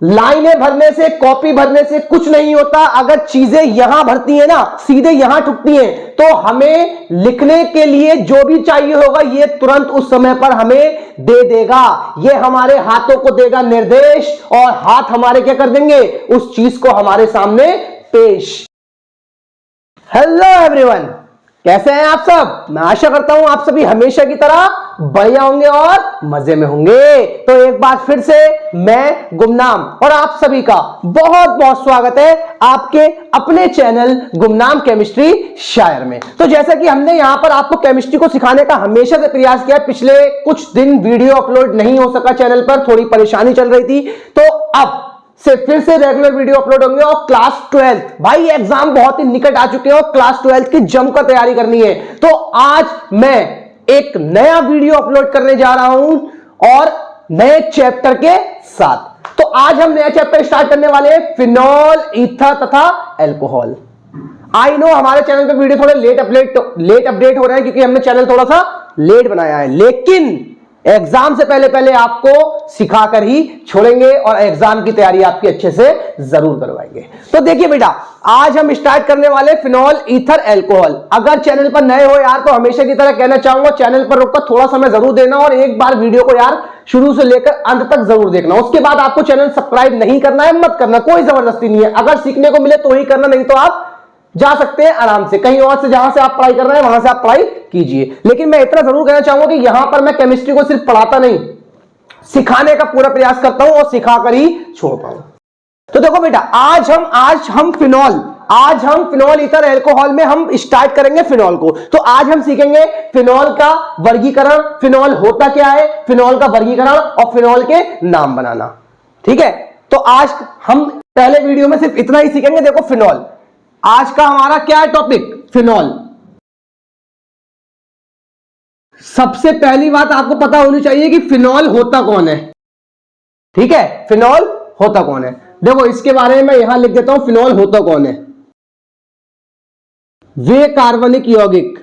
लाइनें भरने से, कॉपी भरने से कुछ नहीं होता। अगर चीजें यहां भरती है ना, सीधे यहां ठुकती हैं, तो हमें लिखने के लिए जो भी चाहिए होगा ये तुरंत उस समय पर हमें दे देगा। ये हमारे हाथों को देगा निर्देश और हाथ हमारे क्या कर देंगे, उस चीज को हमारे सामने पेश। हेलो एवरीवन, कैसे हैं आप सब? मैं आशा करता हूं आप सभी हमेशा की तरह बढ़िया होंगे और मजे में होंगे। तो एक बार फिर से मैं गुमनाम और आप सभी का बहुत बहुत स्वागत है आपके अपने चैनल गुमनाम केमिस्ट्री शायर में। तो जैसा कि हमने यहां पर आपको केमिस्ट्री को सिखाने का हमेशा से प्रयास किया, पिछले कुछ दिन वीडियो अपलोड नहीं हो सका चैनल पर, थोड़ी परेशानी चल रही थी, तो अब से फिर से रेगुलर वीडियो अपलोड होंगे। और क्लास 12 भाई एग्जाम बहुत ही निकट आ चुके हैं और क्लास 12 की जमकर तैयारी करनी है। तो आज मैं एक नया वीडियो अपलोड करने जा रहा हूं और नए चैप्टर के साथ। तो आज हम नया चैप्टर स्टार्ट करने वाले हैं, फिनॉल, ईथर तथा अल्कोहल। आई नो हमारे चैनल पे वीडियो थोड़े लेट अपडेट हो रहे हैं क्योंकि हमने चैनल थोड़ा सा लेट बनाया है, लेकिन एग्जाम से पहले पहले आपको सिखाकर ही छोड़ेंगे और एग्जाम की तैयारी आपकी अच्छे से जरूर करवाएंगे। तो देखिए बेटा, आज हम स्टार्ट करने वाले फिनॉल, ईथर, अल्कोहल। अगर चैनल पर नए हो यार तो हमेशा की तरह कहना चाहूंगा, चैनल पर रुककर थोड़ा समय जरूर देना और एक बार वीडियो को यार शुरू से लेकर अंत तक जरूर देखना। उसके बाद आपको चैनल सब्सक्राइब नहीं करना है, मत करना, कोई जबरदस्ती नहीं है। अगर सीखने को मिले तो ही करना, नहीं तो आप जा सकते हैं आराम से कहीं और से, जहां से आप पढ़ाई कर रहे हैं वहां से आप पढ़ाई कीजिए। लेकिन मैं इतना जरूर कहना चाहूंगा कि यहां पर मैं केमिस्ट्री को सिर्फ पढ़ाता नहीं, सिखाने का पूरा प्रयास करता हूं और सिखाकर ही छोड़ता हूं। तो देखो बेटा, आज हम फिनॉल, ईथर, अल्कोहल में हम स्टार्ट करेंगे फिनॉल को। तो आज हम सीखेंगे फिनॉल का वर्गीकरण, फिनॉल होता क्या है, फिनॉल का वर्गीकरण और फिनॉल के नाम बनाना। ठीक है, तो आज हम पहले वीडियो में सिर्फ इतना ही सीखेंगे। देखो फिनॉल, आज का हमारा क्या है टॉपिक, फिनॉल। सबसे पहली बात आपको पता होनी चाहिए कि फिनॉल होता कौन है। ठीक है, फिनॉल होता कौन है। देखो इसके बारे में मैं यहां लिख देता हूं, फिनॉल होता कौन है। वे कार्बनिक यौगिक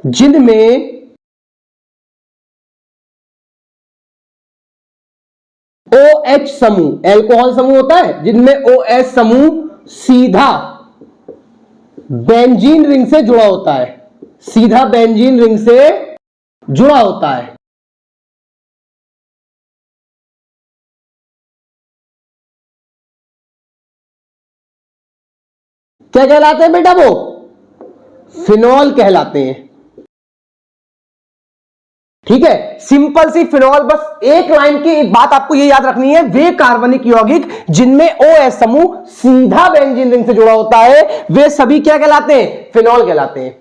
जिनमें OH समूह, अल्कोहल समूह होता है जिनमें OH समूह सीधा बेंजीन रिंग से जुड़ा होता है, सीधा बेंजीन रिंग से जुड़ा होता है। क्या कहलाते हैं बेटा वो? फिनॉल कहलाते हैं। ठीक है, सिंपल सी फिनॉल, बस एक लाइन की बात आपको ये याद रखनी है, वे कार्बनिक यौगिक जिनमें OH समूह सीधा बेंजीन रिंग से जुड़ा होता है वे सभी क्या कहलाते हैं, फिनॉल कहलाते हैं।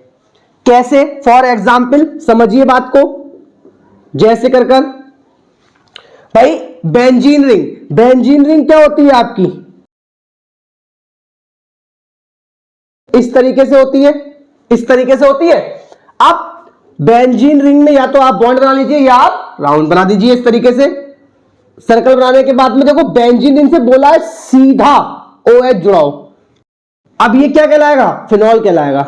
कैसे? फॉर एग्जाम्पल समझिए बात को, जैसे कर भाई बेंजीन रिंग क्या होती है आपकी, इस तरीके से होती है, इस तरीके से होती है। अब बेंजीन रिंग में या तो आप बॉन्ड बना लीजिए या आप राउंड बना दीजिए इस तरीके से। सर्कल बनाने के बाद में देखो बेंजीन रिंग से बोला है सीधा OH जुड़ाओ, अब ये क्या कहलाएगा, फिनॉल कहलाएगा।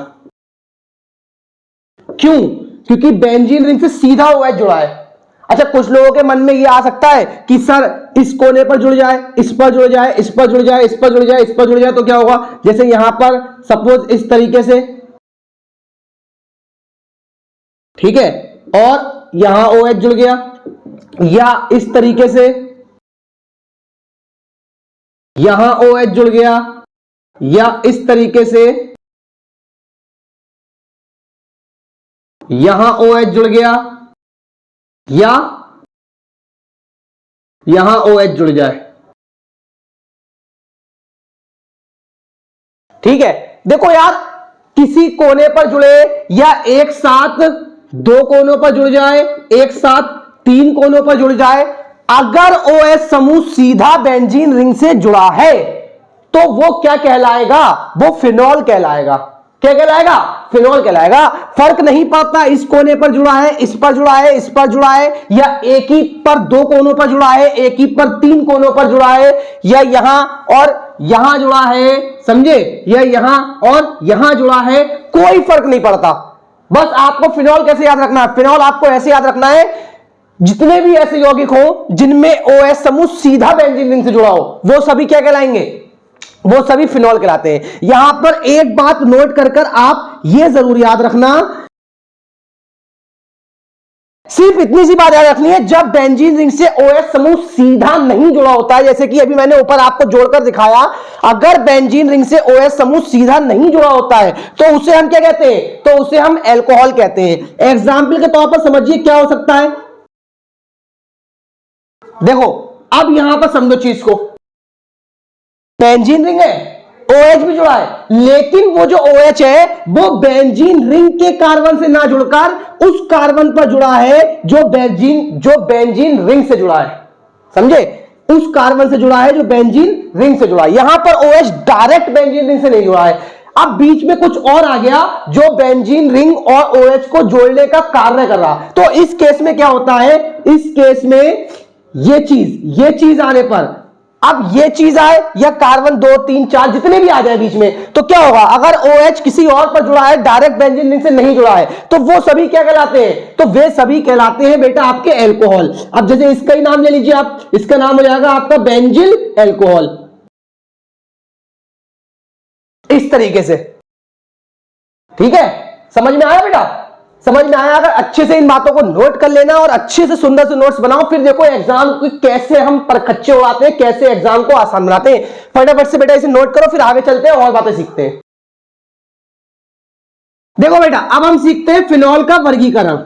क्यों? क्योंकि बेंजीन रिंग से सीधा OH जुड़ा है। अच्छा, कुछ लोगों के मन में ये आ सकता है कि सर इस कोने पर जुड़ जाए, इस पर जुड़ जाए, इस पर जुड़ जाए, इस पर जुड़ जाए, इस पर जुड़ जाए, तो क्या होगा? जैसे यहां पर सपोज इस तरीके से, ठीक है, और यहां OH जुड़ गया, या इस तरीके से यहां OH जुड़ गया, या इस तरीके से यहां OH जुड़ गया, या यहां OH जुड़ जाए। ठीक है, देखो यार, किसी कोने पर जुड़े या एक साथ दो कोनों पर जुड़ जाए, एक साथ तीन कोनों पर जुड़ जाए, अगर OH समूह सीधा बेंजीन रिंग से जुड़ा है तो वो क्या कहलाएगा, वो फिनॉल कहलाएगा। क्या कहलाएगा? फिनॉल कहलाएगा। फर्क नहीं पड़ता इस कोने पर जुड़ा है, इस पर जुड़ा है, इस पर जुड़ा है, या एक ही पर दो कोनों पर जुड़ा है, एक ही पर तीन कोनों पर जुड़ा है, या यहां और यहां जुड़ा है, समझे, या यहां और यहां जुड़ा है, कोई फर्क नहीं पड़ता। बस आपको फिनॉल कैसे याद रखना है, फिनॉल आपको ऐसे याद रखना है, जितने भी ऐसे यौगिक हो जिनमें OH समूह सीधा बेंजीन रिंग से जुड़ा हो, वो सभी क्या कहलाएंगे, वो सभी फिनॉल कहलाते हैं। यहां पर एक बात नोट कर कर आप ये जरूर याद रखना, सिर्फ इतनी सी बात याद रखनी है, जब बेंजीन रिंग से OH समूह सीधा नहीं जुड़ा होता है, जैसे कि अभी मैंने ऊपर आपको जोड़कर दिखाया, अगर बेंजीन रिंग से OH समूह सीधा नहीं जुड़ा होता है तो उसे हम क्या कहते हैं, तो उसे हम अल्कोहल कहते हैं। एग्जाम्पल के तौर पर समझिए क्या हो सकता है, देखो अब यहां पर समझो चीज को, बेंजीन रिंग है, OH भी जुड़ा है, लेकिन वो जो OH है वो बेंजीन रिंग के कार्बन से ना जुड़कर उस कार्बन पर जुड़ा है जो बेंजीन रिंग से जुड़ा है, समझे, उस कार्बन से जुड़ा है जो बेंजीन रिंग से जुड़ा है। यहां पर OH डायरेक्ट बेंजीन रिंग से नहीं जुड़ा है, अब बीच में कुछ और आ गया जो बेंजीन रिंग और OH को जोड़ने का कार्य कर रहा। तो इस केस में क्या होता है, इस केस में ये चीज आने पर, अब ये चीज आए या कार्बन 2 3 4 जितने भी आ जाए बीच में, तो क्या होगा, अगर OH किसी और पर जुड़ा है, डायरेक्ट बेंजीन रिंग से नहीं जुड़ा है, तो वो सभी क्या कहलाते हैं, तो वे सभी कहलाते हैं बेटा आपके अल्कोहल। अब जैसे इसका ही नाम ले लीजिए आप, इसका नाम हो जाएगा आपका बेंजिल अल्कोहल, इस तरीके से, ठीक है, समझ में आया बेटा, समझ में आया। अगर अच्छे से इन बातों को नोट कर लेना और अच्छे से सुंदर से नोट्स बनाओ, फिर देखो एग्जाम को कैसे हम परखच्चे उड़ाते हैं, कैसे एग्जाम को आसान बनाते हैं। फटाफट से बेटा इसे नोट करो, फिर आगे चलते हैं और बातें सीखते हैं। देखो बेटा अब हम सीखते हैं फिनॉल का वर्गीकरण,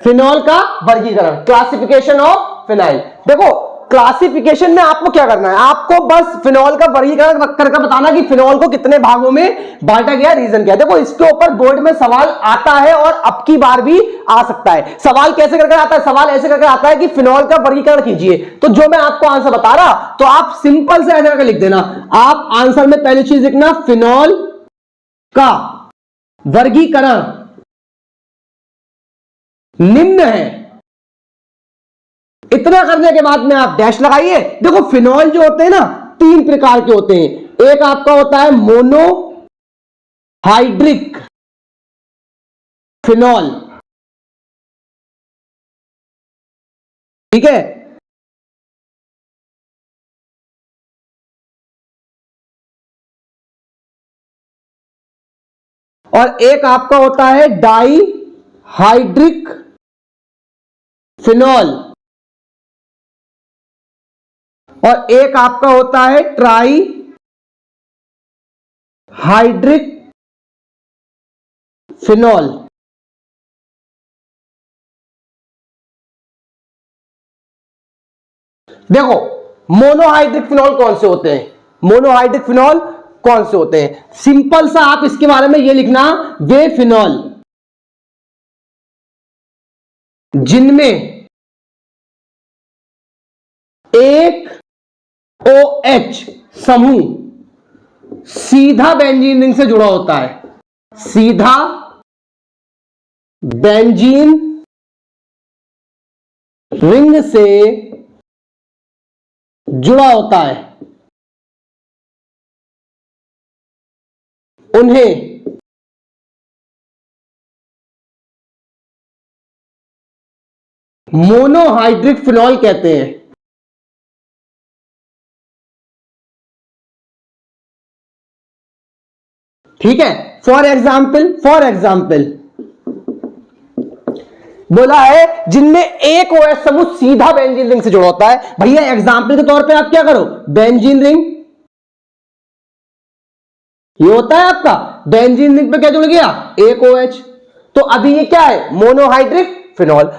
फिनॉल का वर्गीकरण, क्लासिफिकेशन ऑफ फिनाइल। देखो क्लासिफिकेशन में आपको क्या करना है, आपको बस फिनॉल का वर्गीकरण करके बताना कि फिनॉल को कितने भागों में बांटा गया, रीजन क्या है। देखो इसके ऊपर बोर्ड में सवाल आता है और अब की बार भी आ सकता है। सवाल कैसे करके आता है, सवाल ऐसे करके आता है कि फिनॉल का वर्गीकरण कीजिए, तो जो मैं आपको आंसर बता रहा, तो आप सिंपल से ऐसे करके लिख देना। आप आंसर में पहली चीज लिखना, फिनॉल का वर्गीकरण निम्न है, इतना करने के बाद में आप डैश लगाइए। देखो फिनॉल जो होते हैं ना, 3 प्रकार के होते हैं। एक आपका होता है मोनोहाइड्रिक फिनॉल, ठीक है, और एक आपका होता है डाईहाइड्रिक फिनॉल, और एक आपका होता है ट्राई हाइड्रिक फिनॉल। देखो मोनोहाइड्रिक फिनॉल कौन से होते हैं, मोनोहाइड्रिक फिनॉल कौन से होते हैं, सिंपल सा आप इसके बारे में ये लिखना, वे फिनॉल जिनमें एक OH समूह सीधा बेंजीन रिंग से जुड़ा होता है, सीधा बेंजीन रिंग से जुड़ा होता है, उन्हें मोनोहाइड्रिक फिनॉल कहते हैं। ठीक है, फॉर एग्जाम्पल बोला है जिनमें एक OH समूह सीधा बेंजीन रिंग से जुड़ा होता है। भैया एग्जाम्पल के तौर पे आप क्या करो, बेंजीन रिंग ये होता है आपका, बेंजीन रिंग पे क्या जुड़ गया, एक OH, तो अभी ये क्या है, मोनोहाइड्रिक फिनॉल।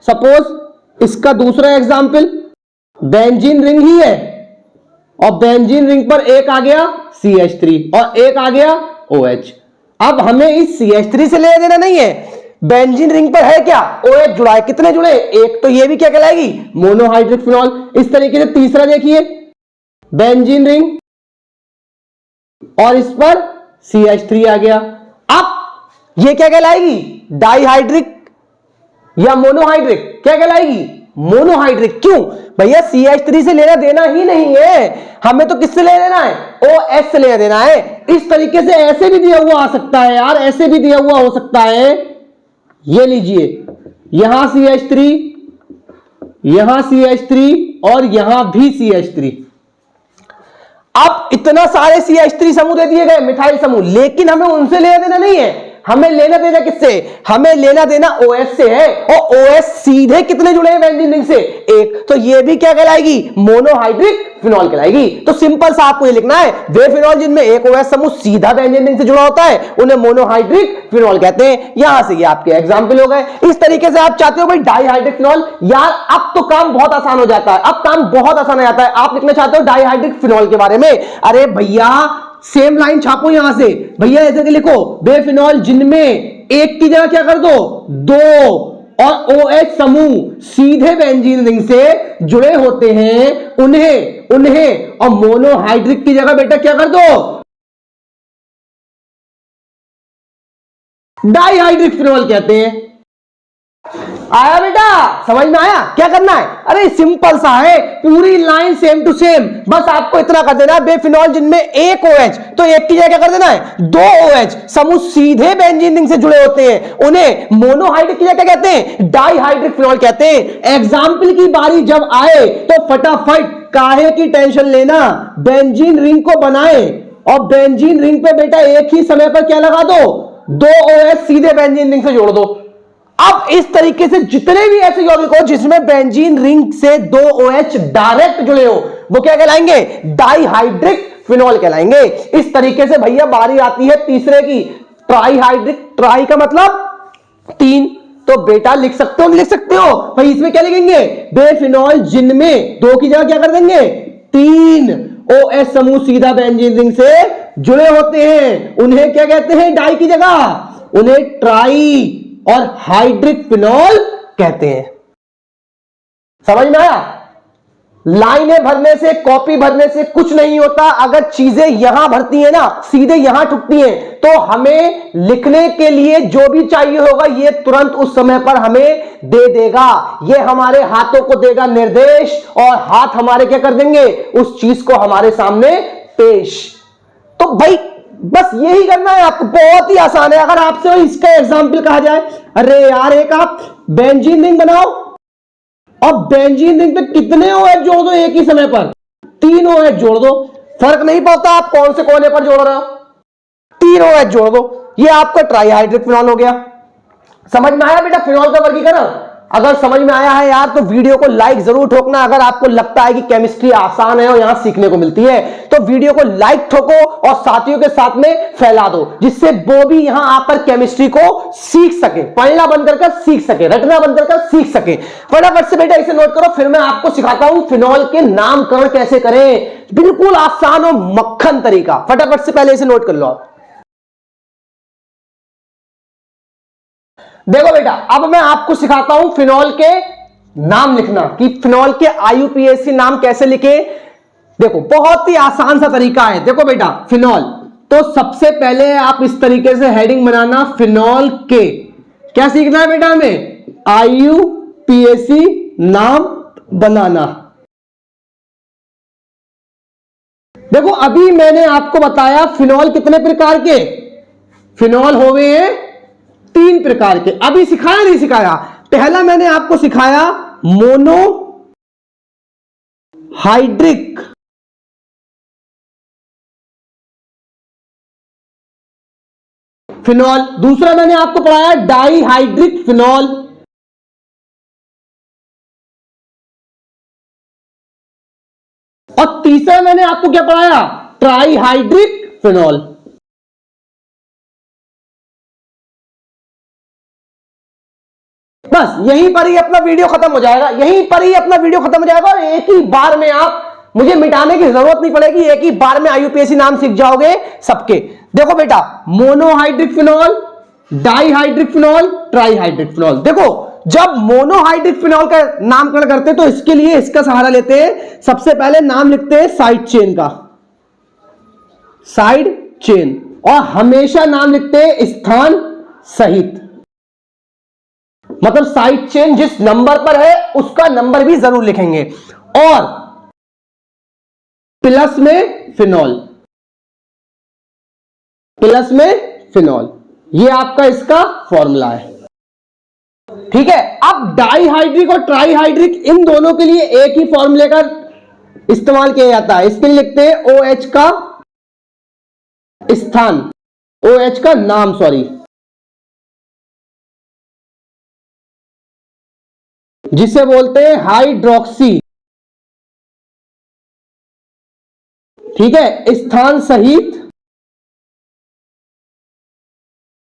सपोज इसका दूसरा एग्जाम्पल, बेंजीन रिंग ही है और बेंजीन रिंग पर एक आ गया CH3 और एक आ गया OH। अब हमें इस CH3 से लेना देना नहीं है, बेंजीन रिंग पर है क्या, OH जुड़ा है, कितने जुड़े, एक, तो ये भी क्या कहलाएगी, मोनोहाइड्रिक फिनॉल। इस तरीके से तीसरा देखिए, बेंजीन रिंग और इस पर CH3 आ गया, अब ये क्या कहलाएगी, डाईहाइड्रिक या मोनोहाइड्रिक, क्या कहलाएगी, मोनोहाइड्रिक। क्यों भैया, CH3 से लेना देना ही नहीं है, हमें तो किससे ले लेना है, OH से लेना देना है। इस तरीके से ऐसे भी दिया हुआ आ सकता है यार, ऐसे भी दिया हुआ हो सकता है। ये लीजिए, यहां CH3, यहां CH3 और यहां भी CH3। अब इतना सारे CH3 समूह दे दिए गए, मिथाइल समूह, लेकिन हमें उनसे लेना देना नहीं है, हमें लेना देना किससे, हमें लेना देना OH से है। और OH सीधे कितने जुड़े हैं बेंजीन रिंग से, एक, तो ये भी क्या कहलाएगी, मोनोहाइड्रिक फिनॉल कहलाएगी। तो सिंपल सा आपको ये लिखना है, वे फिनॉल जिनमें एक OH समूह सीधा बेंजीन रिंग से जुड़ा होता है उन्हें मोनोहाइड्रिक फिनॉल कहते हैं। यहां से ये आपके एग्जाम्पल हो गए। इस तरीके से आप चाहते हो भाई डाइहाइड्रिक फिनॉल, यार अब तो काम बहुत आसान हो जाता है, अब काम बहुत आसान हो जाता है। आप लिखना चाहते हो डाइहाइड्रिक फिनॉल के बारे में, अरे भैया सेम लाइन छापो यहां से, भैया ऐसे के लिखो, वे फिनॉल जिनमें एक की जगह क्या कर दो, दो और OH समूह सीधे बेंजीन रिंग से जुड़े होते हैं उन्हें और मोनोहाइड्रिक की जगह बेटा क्या कर दो, डाइहाइड्रिक फिनॉल कहते हैं। आया बेटा, समझ में आया, क्या करना है, अरे सिंपल सा है, पूरी लाइन सेम टू सेम, बस आपको इतना कर देना है, बेफिनॉल जिनमें एक OH, तो एक की जगह क्या कर देना है, दो OH समूह सीधे बेंजीन रिंग से जुड़े होते हैं उन्हें मोनोहाइड्रिक की जगह क्या कहते हैं, डाइहाइड्रिक फिनॉल कहते हैं। एग्जाम्पल की बारी जब आए तो फटाफट काहे की टेंशन लेना, बेंजीन रिंग को बनाए और बेंजीन रिंग पे बेटा एक ही समय पर क्या लगा दो, दो OH सीधे बेंजीन रिंग से जोड़ दो। अब इस तरीके से जितने भी ऐसे यौगिक हो जिसमें बेंजीन रिंग से दो OH डायरेक्ट जुड़े हो वो क्या कहलाएंगे, डाइहाइड्रिक फिनॉल कहलाएंगे। इस तरीके से भैया बारी आती है तीसरे की, ट्राइहाइड्रिक, ट्राई का मतलब तीन, तो बेटा लिख सकते हो, लिख सकते हो भाई, इसमें क्या लिखेंगे, बेफिनॉल जिनमें दो की जगह क्या कर देंगे, तीन OH समूह सीधा बेंजीन रिंग से जुड़े होते हैं उन्हें क्या कहते हैं, डाई की जगह उन्हें ट्राई और हाइड्रिक फिनॉल कहते हैं। समझ में आया, लाइनें भरने से, कॉपी भरने से कुछ नहीं होता, अगर चीजें यहां भरती है ना, सीधे यहां ठुकती हैं, तो हमें लिखने के लिए जो भी चाहिए होगा ये तुरंत उस समय पर हमें दे देगा, ये हमारे हाथों को देगा निर्देश और हाथ हमारे क्या कर देंगे, उस चीज को हमारे सामने पेश। तो भाई बस यही करना है आपको, बहुत ही आसान है। अगर आपसे इसका एग्जाम्पल कहा जाए, अरे यार एक आप बेंजीन रिंग बनाओ और बेंजीन रिंग पे कितने OH जोड़ दो एक ही समय पर, तीन OH जोड़ दो, फर्क नहीं पड़ता आप कौन से कोने पर जोड़ रहे हो, तीन OH जोड़ दो, ये आपका ट्राइहाइड्रिक फिनॉल हो गया। समझ में आया बेटा फिनॉल का वर्गीकरण? अगर समझ में आया है यार तो वीडियो को लाइक जरूर ठोकना। अगर आपको लगता है कि केमिस्ट्री आसान है और यहां सीखने को मिलती है तो वीडियो को लाइक ठोको और साथियों के साथ में फैला दो, जिससे वो भी यहां आकर केमिस्ट्री को सीख सके, पढ़ना बंद कर सीख सके, रटना बंद कर सीख सके। फटाफट से बेटा इसे नोट करो, फिर मैं आपको सिखाता हूं फिनॉल के नामकरण कैसे करें, बिल्कुल आसान और मक्खन तरीका। फटाफट से पहले इसे नोट कर लो आप। देखो बेटा, अब मैं आपको सिखाता हूं फिनॉल के नाम लिखना, कि फिनॉल के IUPAC नाम कैसे लिखे। देखो बहुत ही आसान सा तरीका है। देखो बेटा फिनॉल, तो सबसे पहले आप इस तरीके से हेडिंग बनाना, फिनॉल के, क्या सीखना है बेटा हमें, IUPAC नाम बनाना। देखो अभी मैंने आपको बताया फिनॉल कितने प्रकार के, फिनॉल हो गए हैं तीन प्रकार के। अभी सिखाया नहीं सिखाया, पहला मैंने आपको सिखाया मोनो हाइड्रिक फिनॉल, दूसरा मैंने आपको पढ़ाया डाइहाइड्रिक फिनॉल, और तीसरा मैंने आपको क्या पढ़ाया, ट्राइहाइड्रिक फिनॉल। बस यहीं पर ही अपना वीडियो खत्म हो जाएगा, यहीं पर ही अपना वीडियो खत्म हो जाएगा और एक ही बार में आप, मुझे मिटाने की जरूरत नहीं पड़ेगी, एक ही बार में IUPAC नाम सीख जाओगे सबके। देखो बेटा monohydric phenol, dihydric phenol, trihydric phenol. देखो जब मोनोहाइड्रिक फिनॉल का नामकरण करते हैं तो इसके लिए इसका सहारा लेते हैं, सबसे पहले नाम लिखते हैं साइड चेन का, साइड चेन, और हमेशा नाम लिखते हैं स्थान सहित। मतलब साइड चेन जिस नंबर पर है उसका नंबर भी जरूर लिखेंगे। और प्लस में फिनॉल, प्लस में फिनॉल, ये आपका इसका फॉर्मूला है। ठीक है, अब डाईहाइड्रिक और ट्राईहाइड्रिक इन दोनों के लिए एक ही फॉर्मूले का इस्तेमाल किया जाता है। इसके लिए लिखते हैं OH का स्थान, OH का नाम, सॉरी, जिसे बोलते हैं हाइड्रोक्सी। ठीक है, स्थान सहित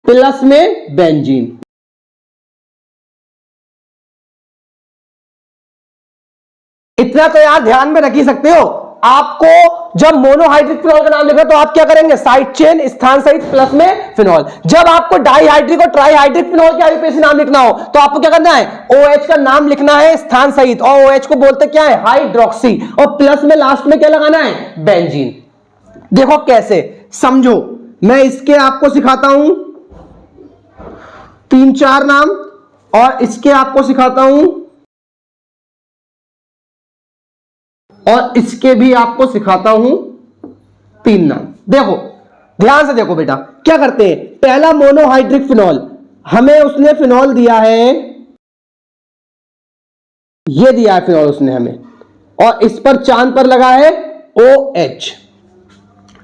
प्लस में बेंजीन। इतना तो यार ध्यान में रख ही सकते हो। आपको जब मोनोहाइड्रिक फिनॉल का नाम लिखना तो आप क्या करेंगे, साइड चेन स्थान सहित प्लस में फिनॉल। जब आपको डाईहाइड्रिक और ट्राईहाइड्रिक फिनॉल के आईयूपीएसी नाम लिखना हो तो आपको क्या करना है, OH का नाम लिखना है स्थान सहित, और OH को बोलते क्या है, हाइड्रोक्सी, और प्लस में लास्ट में क्या लगाना है, बेंजीन। देखो कैसे, समझो, मैं इसके आपको सिखाता हूं 3-4 नाम, और इसके आपको सिखाता हूं, और इसके भी आपको सिखाता हूं 3 नाम। देखो ध्यान से देखो बेटा, क्या करते हैं, पहला मोनोहाइड्रिक फिनॉल, हमें उसने फिनॉल दिया है, ये दिया है फिनॉल उसने हमें, और इस पर चांद पर लगा है OH।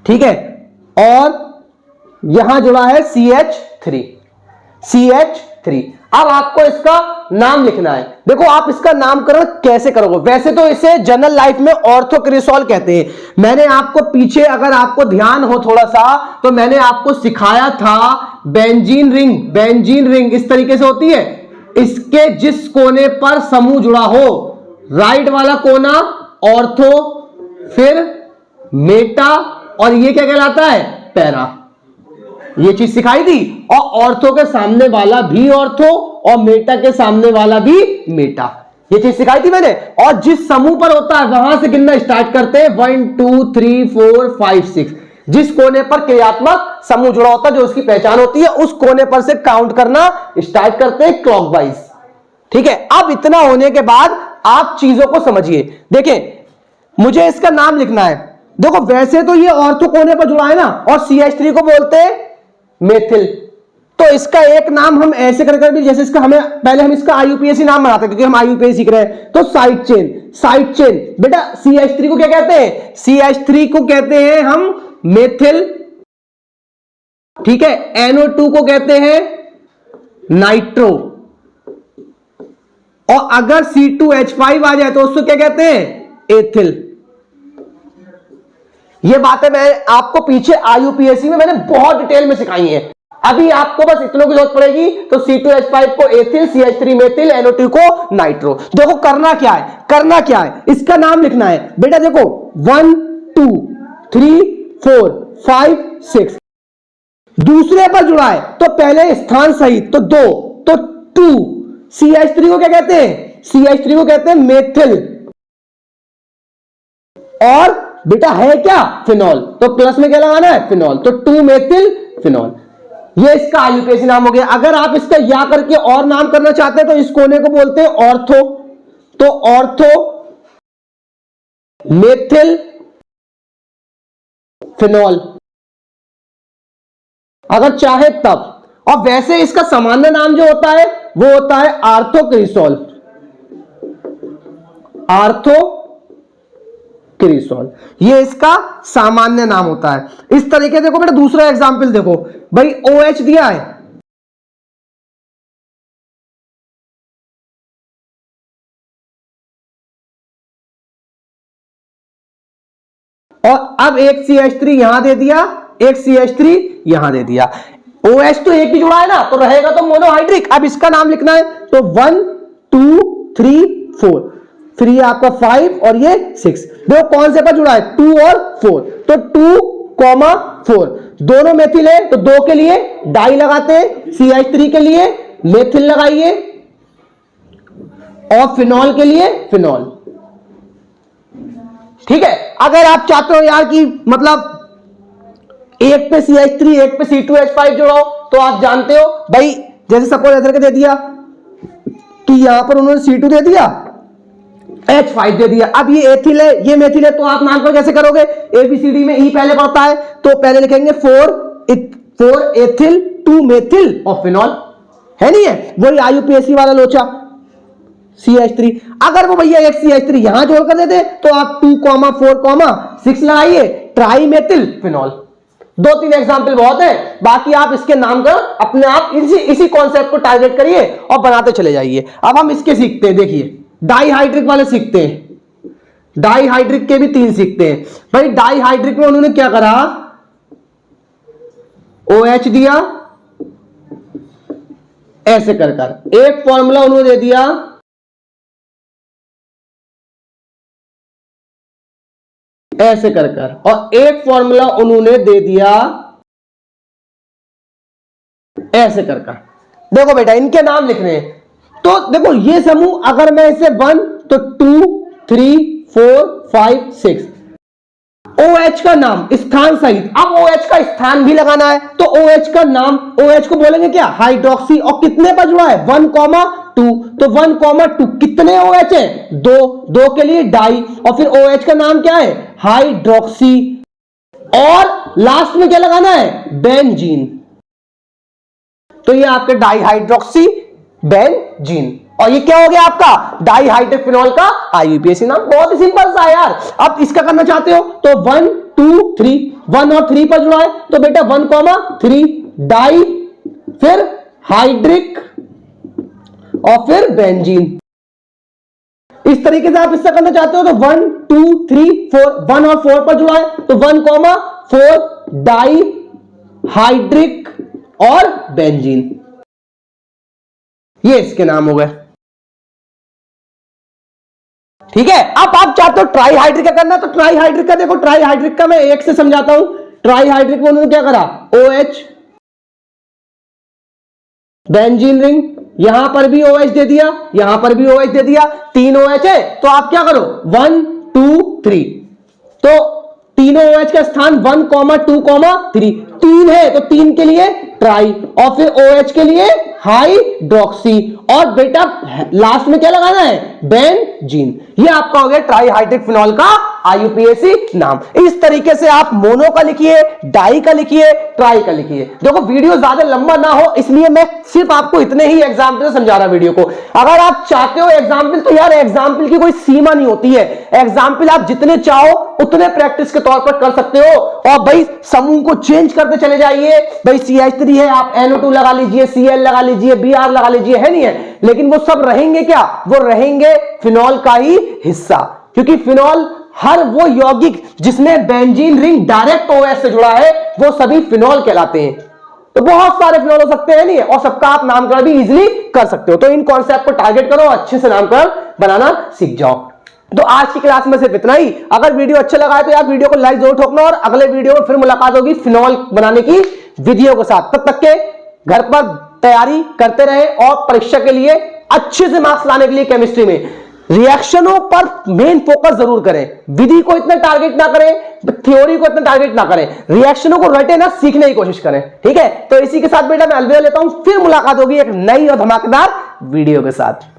ठीक है, और यहां जुड़ा है CH3, CH3। अब आपको इसका नाम लिखना है। देखो आप इसका नामकरण कैसे करोगे, वैसे तो इसे जनरल लाइफ में ऑर्थोक्रिसॉल कहते हैं। मैंने आपको पीछे, अगर आपको ध्यान हो थोड़ा सा, तो मैंने आपको सिखाया था बेंजीन रिंग। बेंजीन रिंग इस तरीके से होती है, इसके जिस कोने पर समूह जुड़ा हो, राइट वाला कोना ऑर्थो, फिर मेटा, और ये क्या कहलाता है, पैरा। ये चीज सिखाई थी, और ऑर्थो के सामने वाला भी ऑर्थो, और मेटा के सामने वाला भी मेटा, ये चीज सिखाई थी मैंने। और जिस समूह पर होता है वहां से गिनना स्टार्ट करते हैं, 1 2 3 4 5 6। जिस कोने पर क्रियात्मक समूह जुड़ा होता है, जो उसकी पहचान होती है, उस कोने पर से काउंट करना स्टार्ट करते हैं क्लॉकवाइज। ठीक है, अब इतना होने के बाद आप चीजों को समझिए। देखें, मुझे इसका नाम लिखना है। देखो वैसे तो ये ऑर्थो कोने पर जुड़ा है ना, और CH3 को बोलते हैं मेथिल, तो इसका एक नाम हम ऐसे करके भी, जैसे इसका हमें पहले हम इसका आईयूपीएसी नाम बनाते हैं, क्योंकि हम आईयूपीएसी सीख रहे हैं, तो साइड चेन, साइड चेन बेटा। CH3 को क्या कहते हैं, CH3 को कहते हैं हम मेथिल। ठीक है, NO2 को कहते हैं नाइट्रो, और अगर C2H5 आ जाए तो उसको क्या कहते हैं, एथिल। ये बातें मैं आपको पीछे आईयूपीएसी में मैंने बहुत डिटेल में सिखाई हैं। अभी आपको बस इतनों की जरूरत पड़ेगी, तो C2H5 को एथिल, CH3 मेथिल, NO2 को नाइट्रो। देखो करना क्या है, करना क्या है, इसका नाम लिखना है बेटा। देखो 1 2 3 4 5 6, दूसरे पर जुड़ा है तो पहले स्थान सहित, तो 2, तो 2। CH3 को क्या कहते हैं, CH3 को कहते हैं मेथिल, और बेटा है क्या, फिनॉल, तो प्लस में क्या लगाना है, फिनॉल, तो 2 मेथिल फिनॉल। ये इसका आईयूपीएसी नाम हो गया। अगर आप इसका या करके और नाम करना चाहते हैं तो इस कोने को बोलते हैं ऑर्थो, तो ऑर्थो मेथिल फिनॉल, अगर चाहे तब। और वैसे इसका सामान्य नाम जो होता है वो होता है आर्थोक्रिसॉल, आर्थोक्रिसॉल, ये इसका सामान्य नाम होता है। इस तरीके देखो बेटा, दूसरा एग्जांपल देखो भाई, OH दिया है, और अब एक CH3 यहां दे दिया, एक CH3 यहां दे दिया। OH तो एक ही जुड़ा है ना, तो रहेगा तो मोनोहाइड्रिक। अब इसका नाम लिखना है, तो 1 2 3 4, फिर ये आपका 5 और ये 6। देखो कौन से पर जुड़ा है, 2 और 4, तो 2,4 दोनों मेथिल है, तो 2 के लिए डाई लगाते हैं, CH3 के लिए मेथिल लगाइए, और फिनॉल के लिए फिनॉल। ठीक है, अगर आप चाहते हो यार कि मतलब एक पे CH3 एक पे C2H5 जोड़ो, तो आप जानते हो भाई, जैसे सपोज इधर के दे दिया कि यहां पर उन्होंने C2 दे दिया, H5 दे दिया। अब ये एथिल है, ये मेथिल है, तो आप नामकरण कैसे करोगे? ABCD में E पहले पड़ता है, तो पहले लिखेंगे 4 एथिल 2 मेथिल और फिनॉल, है नहीं है? वही IUPAC वाला लोचा CH3। अगर वो भैया एक CH3 यहां जोड़ कर देते तो आप 2,4,6 लगाइए, ट्राई मेथिल फिनॉल। 2-3 एग्जाम्पल बहुत है, बाकी आप इसके नामकरण अपने आप इसी कॉन्सेप्ट को टारगेट करिए और बनाते चले जाइए। अब हम इसके सीखते हैं, देखिए डाईहाइड्रिक वाले सीखते हैं, डाईहाइड्रिक के भी 3 सीखते हैं। भाई डाईहाइड्रिक में उन्होंने क्या करा, OH दिया ऐसे कर एक फॉर्मूला उन्होंने दे दिया ऐसे कर और एक फॉर्मूला उन्होंने दे दिया ऐसे कर। देखो बेटा इनके नाम लिख रहे हैं, तो देखो ये समूह अगर मैं इसे 1 तो 2 3 4 5 6, OH का नाम स्थान सहित। अब OH का स्थान भी लगाना है, तो OH का नाम, OH को बोलेंगे क्या, हाइड्रोक्सी। और कितने पर जुड़ा है, 1,2, तो 1,2 कितने OH है, 2 के लिए डाई, और फिर OH का नाम क्या है, हाइड्रोक्सी, और लास्ट में क्या लगाना है, बेंजीन। तो ये आपके डाईहाइड्रोक्सी बेंजीन, और ये क्या हो गया आपका डाईहाइड्रिक फिनॉल का IUPAC नाम। बहुत ही सिंपल सा यार। अब इसका करना चाहते हो तो 1 2 3, 1 और 3 पर जुड़ा है, तो बेटा 1,3 डाई, फिर हाइड्रिक और फिर बेंजीन। इस तरीके से आप इससे करना चाहते हो तो 1 2 3 4, 1 और 4 पर जुड़ा है, तो 1,4 डाई हाइड्रिक और बेंजीन, ये इसके नाम हो गए। ठीक है। अब आप चाहते हो ट्राईहाइड्रिक का करना, तो ट्राईहाइड्रिक का देखो, ट्राईहाइड्रिक का मैं एक से समझाता हूं। ट्राईहाइड्रिक में उन्होंने क्या करा, OH बेंजीन रिंग, यहां पर भी OH दे दिया, यहां पर भी OH दे दिया, 3 OH है, तो आप क्या करो 1 2 3, तो तीनों OH का स्थान 1, 2, 3, 3 है तो 3 के लिए ट्राई, और फिर OH के लिए हाइड्रोक्सी, और बेटा लास्ट में क्या लगाना है, बेंजीन। ये आपका हो गया ट्राईहाइड्रिक फिनॉल का IUPAC नाम। इस तरीके से आप मोनो का लिखिए, डाई का लिखिए, ट्राई का लिखिए। देखो वीडियो ज्यादा लंबा ना हो इसलिए मैं सिर्फ आपको इतने ही एग्जाम्पल से समझा रहा वीडियो को। अगर आप चाहते हो एग्जाम्पल, तो यार एग्जाम्पल की कोई सीमा नहीं होती है, एग्जाम्पल आप जितने चाहो उतने प्रैक्टिस के तौर पर कर सकते हो। और भाई समूह को चेंज करते चले जाइए, भाई CH3 है आप NO2 लगा लीजिए, Cl लगा लीजिए, Br लगा लीजिए, है नहीं है, लेकिन वो सब रहेंगे क्या, वो रहेंगे फिनॉल का ही हिस्सा, क्योंकि फिनॉल हर वो यौगिक जिसमें बेंजीन रिंग डायरेक्ट OH से जुड़ा है वो सभी फिनॉल कहलाते हैं। तो बहुत सारे फिनॉल हो सकते हैं नहीं है, और सबका आप नामकरण भी इजीली कर सकते हो। तो इन कॉन्सेप्ट को टारगेट करो, अच्छे से नामकरण बनाना सीख जाओ। तो आज की क्लास में सिर्फ इतना ही। अगर वीडियो अच्छा लगा है तो यार वीडियो को लाइक जरूर ठोकना, और अगले वीडियो में फिर मुलाकात होगी फिनॉल बनाने की वीडियो के साथ। तब तक के घर पर तैयारी करते रहे और परीक्षा के लिए अच्छे से मार्क्स लाने के लिए केमिस्ट्री में रिएक्शनों पर मेन फोकस जरूर करें। विधि को इतना टारगेट ना करें, थ्योरी को इतना टारगेट ना करें, रिएक्शनों को रटे ना, सीखने की कोशिश करें। ठीक है, तो इसी के साथ बेटा मैं अलविदा लेता हूं, फिर मुलाकात होगी एक नई और धमाकेदार वीडियो के साथ।